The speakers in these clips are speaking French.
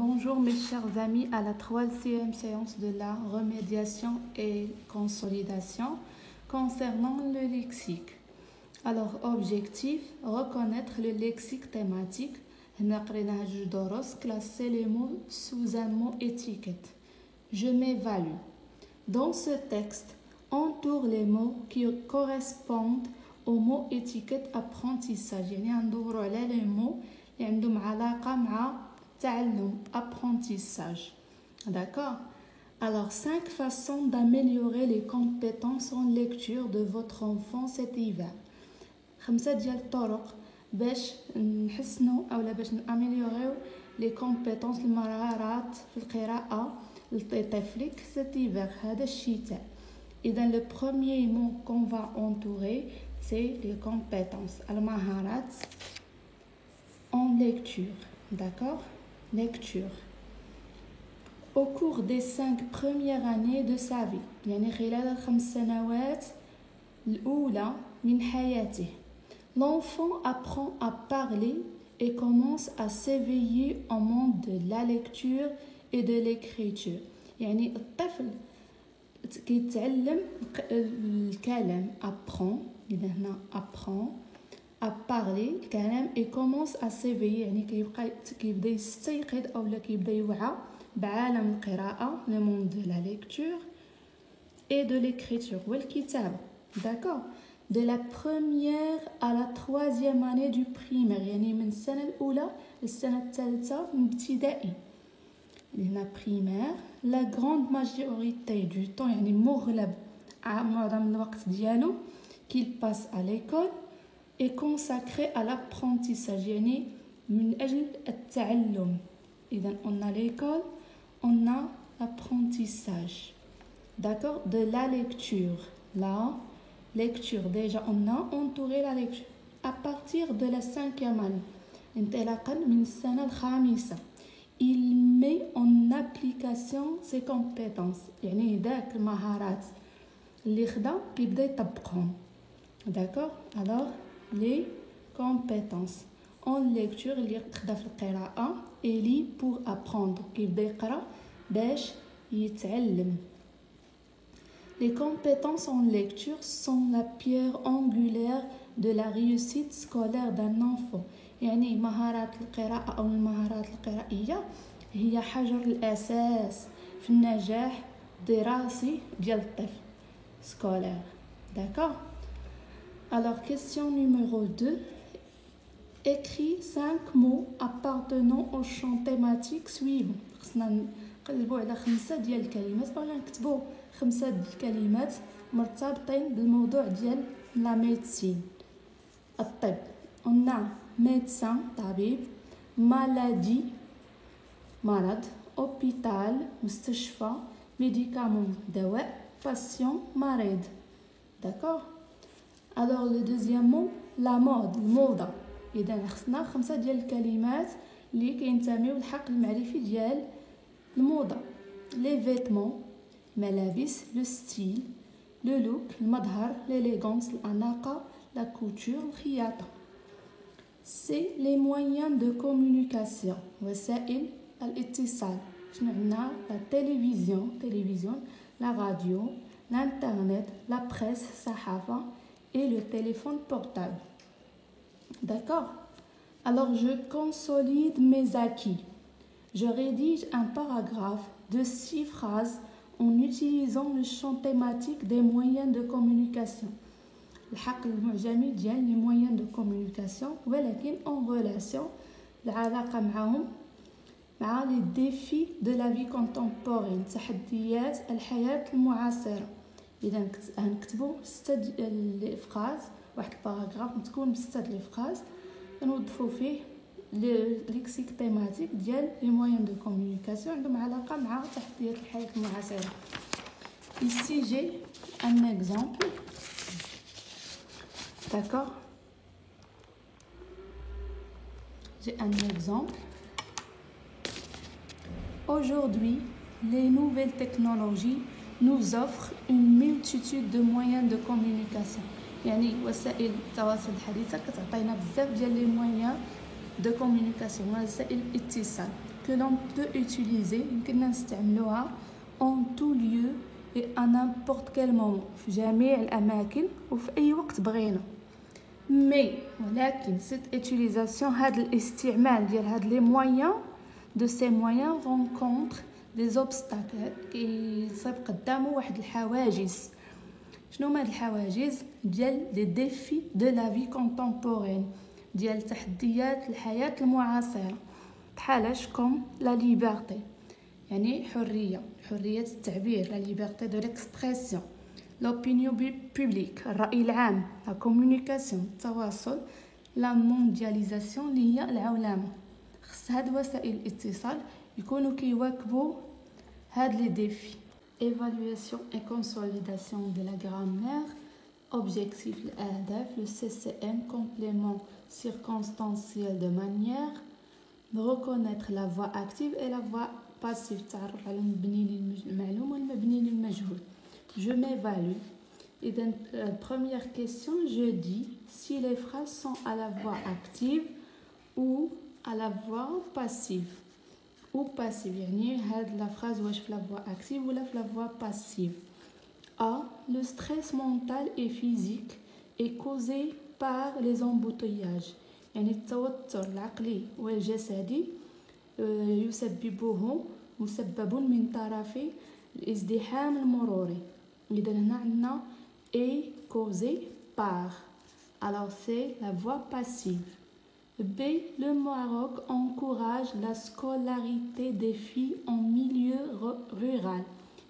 Bonjour mes chers amis à la troisième séance de la remédiation et consolidation concernant le lexique. Alors, objectif, reconnaître le lexique thématique. Classer les mots sous un mot étiquette. Je m'évalue. Dans ce texte, entoure les mots qui correspondent au mot étiquette apprentissage. يعني ندوروا على les mots اللي عندهم علاقة مع تعلم, apprentissage. D'accord? Alors, 5 façons d'améliorer les compétences en lecture de votre enfant cet hiver. 5 ديال الطرق باش نحسنوا أو باش ناميليوريو les compétences المهارات في القراءة لطفلك cet hiver هذا الشتاء. إذا le premier mot qu'on va entourer c'est les compétences المهارات en lecture. D'accord? Lecture. Au cours des 5 premières années de sa vie, يعني خلال 5 سنوات الأولى من حياته, l'enfant apprend à parler et commence à s'éveiller au monde de la lecture et de l'écriture. يعني الطفل كيتعلم الكلام, apprend, إذا هنا apprend à parler الكلام et commence à s'éveiller, يعني كيبدا يستيقظ أو كيبدا يوعى بعالم القراءة, le monde de la lecture et de l'écriture والكتابة. D'accord? De la première à la 3e année du primaire, يعني من السنة الأولى للسنة الثالثة من ابتدائي. هنا primaire, la grande majorité du temps, يعني مغلب معظم الوقت ديالو qu'il passe à l'école est consacré à l'apprentissage, يعني من أجل التعلم. إذا on a l'école, on a l'apprentissage. D'accord? De la lecture. La lecture, déjà on a entouré la lecture. À partir de la 5e année, انطلاقا من السنة الخامسة, il met en application ses compétences. يعني ذاك المهارات اللي خدا كيبدا يطبقهم. D'accord? Alors les compétences en lecture اللي خدا في القراءة et lit pour apprendre, كيبدا يقرا باش يتعلم. Les compétences en lecture sont la pierre angulaire de la réussite scolaire d'un enfant. يعني مهارات القراءة أو المهارات القرائية هي حجر الأساس في النجاح الدراسي ديال الطفل. Scolaire. D'accord? Alors, question numéro 2. Écris 5 mots appartenant au champ thématique suivant. خصنا نقلبوا على 5 ديال الكلمات ولا نكتبوا 5 ديال الكلمات مرتبطين بالموضوع ديال لا ميديسين, الطب. On a médecin, طبيب, maladie, مرض, hôpital, مستشفى, médicament, دواء, patient, مريض. D'accord? Alors le deuxième mot, la mode, الموضة. إذا خصنا 5 ديال الكلمات اللي كينتميو للحق المعرفي ديال الموضة. les vêtements, ملابس, le style, le look, المظهر, l'élégance, الأناقة, la couture, الخياطة. c'est les moyens de communication, وسائل الاتصال. شنو عندنا؟ la télévision, la radio, l'internet, la presse, الصحافة et le téléphone portable. D'accord? Alors je consolide mes acquis. Je rédige un paragraphe de 6 phrases en utilisant le champ thématique des moyens de communication. الحقل المعجمي ديال les moyens de communication, ولكن en relation العلاقة معهم مع les défis de la vie contemporaine, تحديات الحياة المعاصرة. إذا نكتبوا 6 فراز, واحد الباراغراف تكون ب6 ديال الفراز نوظفوا فيه ليكسيك تيماتيك ديال لي مويان دو كومونيكاسيون عندهم علاقه مع تحديات الحياه المعاصره. Ici j'ai un exemple. D'accord? J'ai un exemple. Aujourd'hui, les nouvelles technologies nous offrent une multitude de moyens de communication. يعني وسائل التواصل الحديثة كتعطينا بزاف ديال لي مويان دو كومونيكاسيون, وسائل الاتصال. que l'on peut utiliser en tout lieu et à n'importe quel moment في جميع الأماكن وفي أي وقت بغينا. Mais ولكن cette utilisation هذا الاستعمال ديال هاد les moyens de ces moyens rencontre des obstacles كيصيب قدامه واحد الحواجز. شنو هما هاد الحواجز ديال les défis de la vie contemporaine ديال تحديات الحياة المعاصرة بحالاش كوم لا ليبرتي يعني حرية التعبير لا ليبرتي دو l'expression l'opinion publique الرأي العام la communication التواصل la mondialisation اللي هي العولمة. خص هاد وسائل الاتصال يكونوا كيواكبوا هاد لي ديفي. Évaluation et consolidation de la grammaire, objectif الأهداف, le CCM complément circonstanciel de manière, reconnaître la voix active et la voix passive, تعرف على المبني للمعلوم والمبني للمجهول. Je m'évalue. Et dans la première question, je dis si les phrases sont à la voix active ou à la voix passive. Ou passive, يعني هاد la phrase واش في la voix active ou في la voix passive. A. Le stress mental et physique est causé par les embouteillages. يعني التوتر العقلي والجسدي مسبب من طرف الازدحام المروري. إذا هنا عندنا est causé par. Alors c'est la voix passive. B. Le Maroc encourage la scolarité des filles en milieu rural.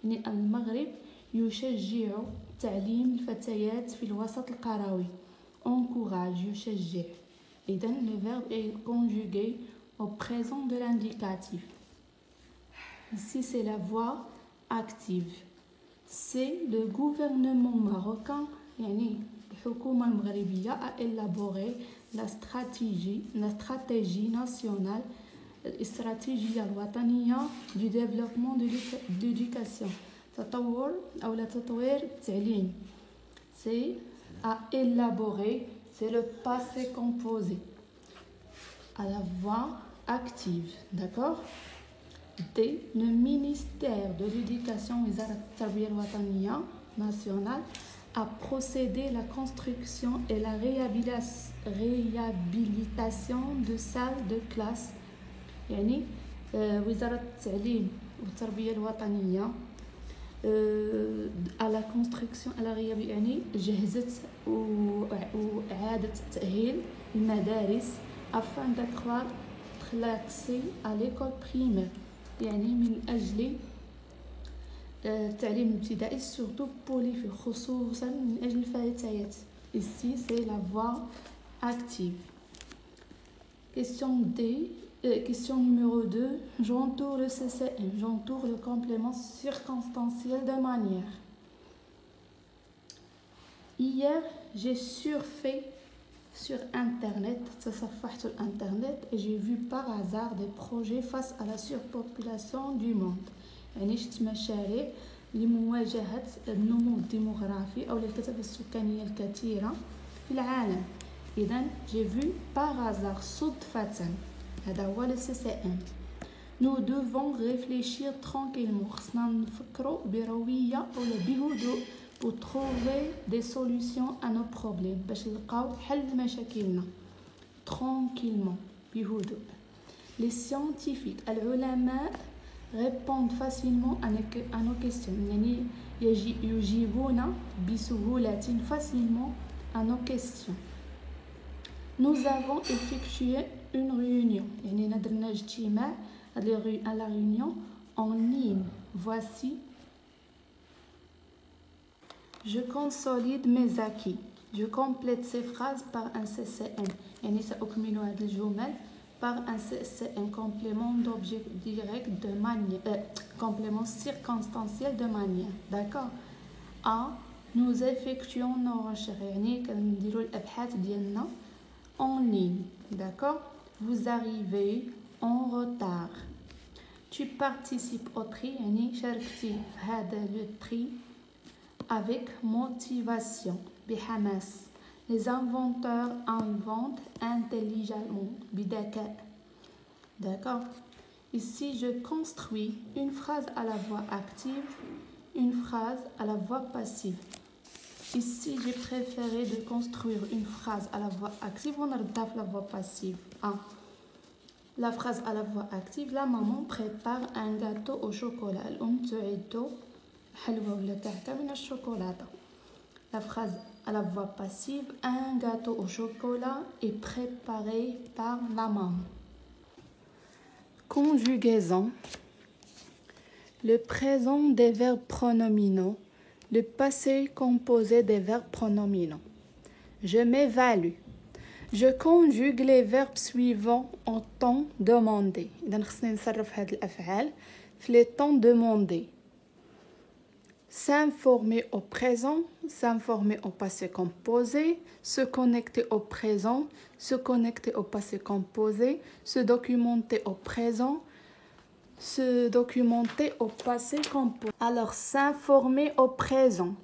يعني المغرب يشجع تعليم الفتيات في الوسط القروي. Encourage يشجع. إذن le verbe est conjugué au présent de l'indicatif. Ici c'est la voix active. C'est le gouvernement marocain يعني الحكومة المغربية a élaboré la stratégie nationale الاستراتيجية الوطنية du développement de l'éducation تطور أو تطوير التعليم. C'est à élaborer, c'est le passé composé à la voix active, d'accord. D. Le ministère de l'éducation وزارة التربية الوطنية nationale a procédé à la construction et la réhabilitation de salles de classe. يعني وزارة التعليم والتربية الوطنية à la construction à la réhabilitation يعني جهزت وإعادة تأهيل المدارس afin d'accroître l'accès à l'école primaire يعني من أجل التعليم الابتدائي surtout pour les filles خصوصا من أجل الفتيات. Ici c'est la voix active. Question D. Question numéro 2. J'entoure le CCM. J'entoure le complément circonstanciel de manière. Hier, j'ai surfé sur Internet, تصفحت Internet, et j'ai vu par hasard des projets face à la surpopulation du monde. يعني شفت مشاريع لمواجهة النمو الديموغرافي أو الكثافة السكانية الكثيرة في العالم. إذن j'ai vu par hasard صدفة. هذا هو le CCM. Nous devons réfléchir tranquillement. خصنا نفكروا بروية أو بهدوء pour trouver des solutions à nos problèmes باش نلقاو حل لمشاكلنا. Tranquillement بهدوء. Les scientifiques العلماء répondent facilement à nos questions. يعني يجيبون بسهولة facilement à nos questions. Nous avons effectué une réunion. يعني درنا اجتماع à la réunion en ligne. Voici. Je consolide mes acquis. Je complète ces phrases par un CCM. يعني سأكمل هذه الجمل par un CCM complément d'objet direct de manière complément circonstanciel de manière. D'accord. A. Nous effectuons nos recherches. يعني كنديروا الأبحاث ديالنا en ligne. D'accord. Vous arrivez en retard. Tu participes au tri. يعني شاركتي في هذا le tri avec motivation. بحماس. Les inventeurs inventent intelligemment. بذكاء. D'accord. Ici, je construis une phrase à la voix active, une phrase à la voix passive. Ici, j'ai préféré de construire une phrase à la voix active. On a la voix passive. La phrase à la voix active, la maman prépare un gâteau au chocolat. La phrase à la voix passive, un gâteau au chocolat est préparé par la maman. Conjugaison. Le présent des verbes pronominaux. Le passé composé des verbes pronominaux. Je m'évalue. Je conjugue les verbes suivants en temps demandé. إذا خصني نصرف هاد الأفعال في les temps demandés. S'informer au présent, s'informer au passé composé, se connecter au présent, se connecter au passé composé, se documenter au présent, se documenter au passé composé. Alors, s'informer au présent.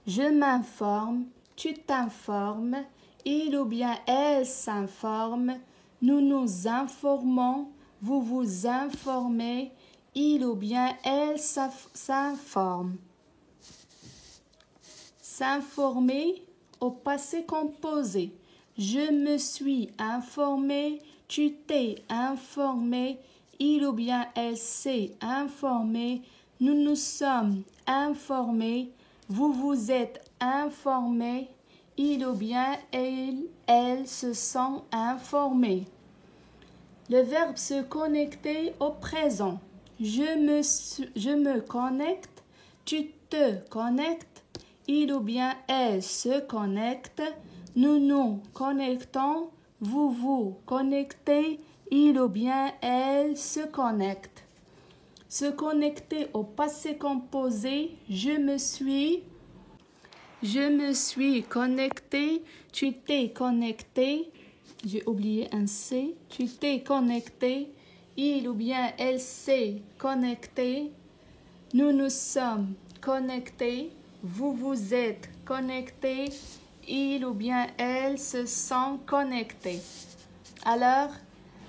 Je m'informe, tu t'informes, il ou bien elle s'informe, nous nous informons, vous vous informez, il ou bien elle s'informe. S'informer au passé composé. Je me suis informé, tu t'es informé, il ou bien elle s'est informé, nous nous sommes informés, vous vous êtes informés, il ou bien elle se sont informés. Le verbe se connecter au présent. Je me connecte, tu te connectes, il ou bien elle se connecte, nous nous connectons, vous vous connectez, il ou bien elle se connecte. Se connecter au passé composé, je me suis connecté, tu t'es connecté, j'ai oublié un C, tu t'es connecté, il ou bien elle s'est connecté, nous nous sommes connectés, vous vous êtes connectés, il ou bien elles se sont connectés. Alors,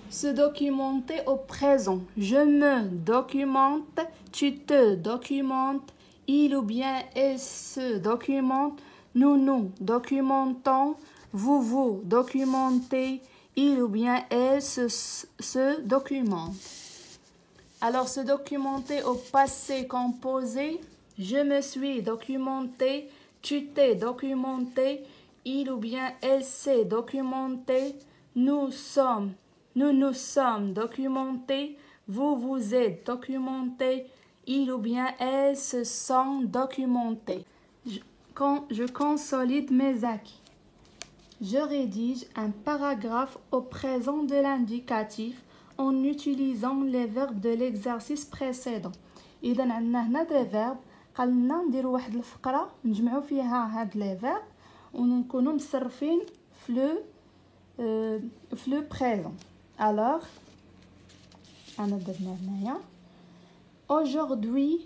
se documenter au présent. Je me documente, tu te documentes, il ou bien elle se documente, nous nous documentons, vous vous documentez, il ou bien elle se documente. Alors, se documenter au passé composé. Je me suis documenté, tu t'es documenté, il ou bien elle s'est documenté, nous nous sommes documentés, vous vous êtes documentés, il ou bien elles se sont documentés. Je consolide mes acquis. Je rédige un paragraphe au présent de l'indicatif en utilisant les verbes de l'exercice précédent. إذا عندنا هنا des verbes. قالنا نديرو واحد الفقره نجمعوا فيها هاد لي فيرب ونكونوا مصرفين في لو بريزون. alors انا درنا هنايا aujourd'hui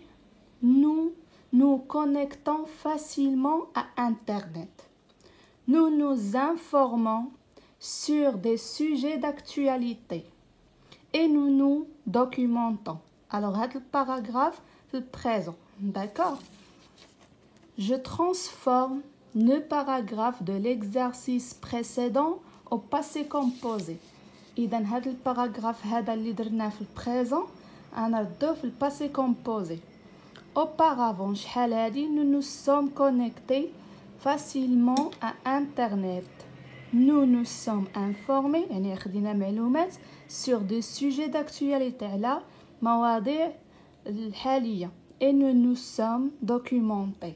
nous nous connectons facilement à internet, nous nous informons sur des sujets d'actualité et nous nous documentons. alors هاد الباراغراف في البريزون. D'accord. Je transforme le paragraphe de l'exercice précédent au passé composé. إذا هذا الباراغراف هذا اللي درناه في البريزون أنا ردوه في الباسي composé. Auparavant شحال هادي nous nous sommes connectés facilement à internet. Nous nous sommes informés يعني خدينا معلومات sur des sujets d'actualité على مواضيع الحالية. Et nous nous sommes documentés.